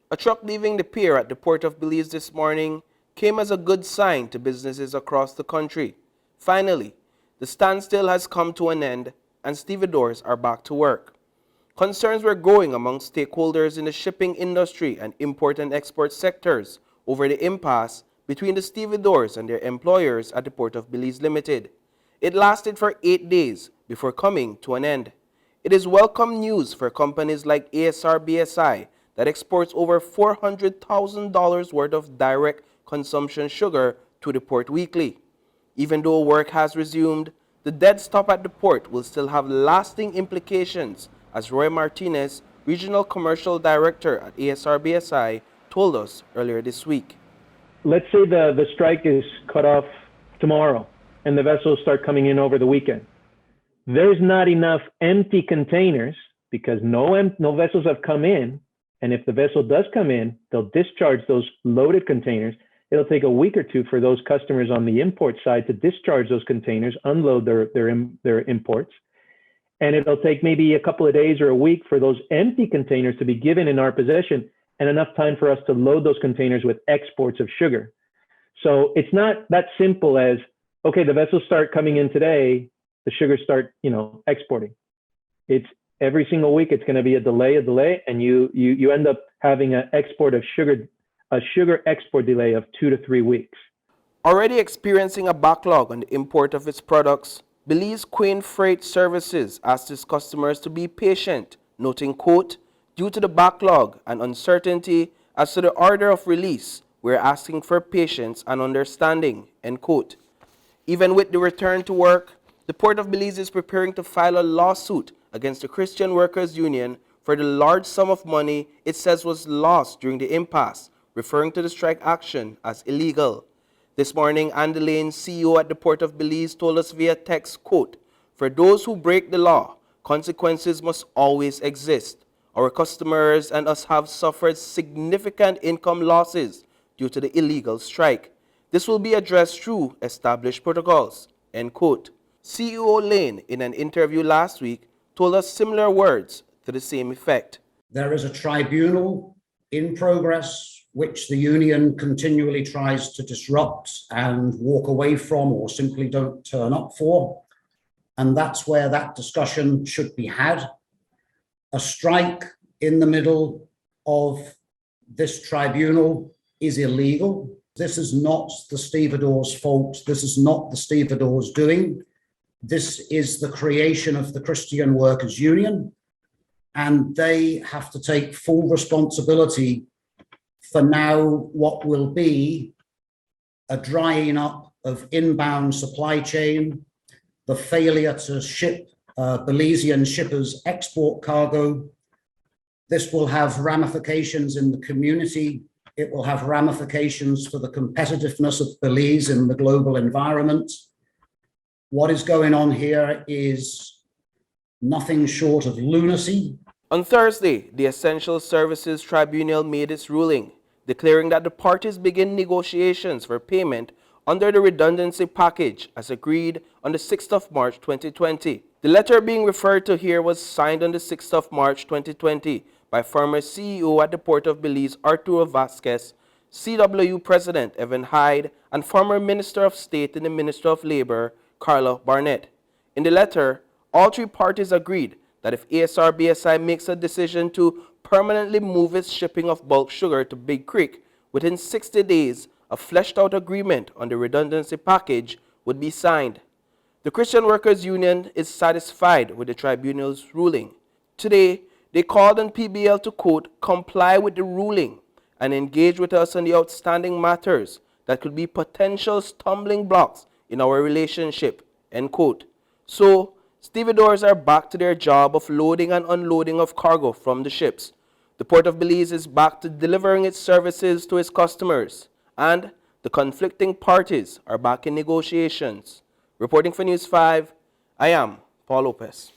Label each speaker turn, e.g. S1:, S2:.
S1: A truck leaving the pier at the Port of Belize this morning came as a good sign to businesses across the country. Finally, the standstill has come to an end and stevedores are back to work. Concerns were growing among stakeholders in the shipping industry and import and export sectors over the impasse between the stevedores and their employers at the Port of Belize Limited. It lasted for 8 days before coming to an end. It is welcome news for companies like ASR BSI that exports over $400,000 worth of direct consumption sugar to the port weekly. Even though work has resumed, the dead stop at the port will still have lasting implications, as Roy Martinez, Regional Commercial Director at ASR BSI, told us earlier this week.
S2: Let's say the strike is cut off tomorrow and the vessels start coming in over the weekend. There's not enough empty containers because no vessels have come in. And if the vessel does come in, they'll discharge those loaded containers. It'll take a week or two for those customers on the import side to discharge those containers, unload their imports. And it'll take maybe a couple of days or a week for those empty containers to be given in our possession and enough time for us to load those containers with exports of sugar. So it's not that simple as, okay, the vessels start coming in today, the sugar start, exporting. It's every single week, it's going to be a delay, and you end up having a sugar export delay of 2 to 3 weeks.
S1: Already experiencing a backlog on the import of its products, Belize Queen Freight Services asked its customers to be patient, noting, quote, "Due to the backlog and uncertainty as to the order of release, we're asking for patience and understanding," end quote. Even with the return to work, the Port of Belize is preparing to file a lawsuit against the Christian Workers Union for the large sum of money it says was lost during the impasse, referring to the strike action as illegal. This morning, Andy Lane, CEO at the Port of Belize, told us via text, quote, "For those who break the law, consequences must always exist. Our customers and us have suffered significant income losses due to the illegal strike. This will be addressed through established protocols," end quote. CEO Lane, in an interview last week, told us similar words to the same effect.
S3: There is a tribunal in progress which the union continually tries to disrupt and walk away from or simply don't turn up for. And that's where that discussion should be had. A strike in the middle of this tribunal is illegal. This is not the stevedores' fault. This is not the stevedores' doing. This is the creation of the Christian Workers Union, and they have to take full responsibility for now what will be a drying up of inbound supply chain, the failure to ship Belizean shippers export cargo. This will have ramifications in the community. It will have ramifications for the competitiveness of Belize in the global environment. What is going on here is nothing short of lunacy.
S1: On Thursday, the Essential Services Tribunal made its ruling, declaring that the parties begin negotiations for payment under the redundancy package as agreed on the 6th of March 2020. The letter being referred to here was signed on the 6th of March 2020 by former CEO at the Port of Belize Arturo Vasquez, CW President Evan Hyde, and former Minister of State in the Ministry of Labor, Carla Barnett. In the letter, all three parties agreed that if ASR BSI makes a decision to permanently move its shipping of bulk sugar to Big Creek, within 60 days, a fleshed-out agreement on the redundancy package would be signed. The Christian Workers Union is satisfied with the tribunal's ruling. Today, they called on PBL to, quote, "comply with the ruling and engage with us on the outstanding matters that could be potential stumbling blocks in our relationship," end quote. So, stevedores are back to their job of loading and unloading of cargo from the ships. The Port of Belize is back to delivering its services to its customers, and the conflicting parties are back in negotiations. Reporting for News 5, I am Paul Lopez.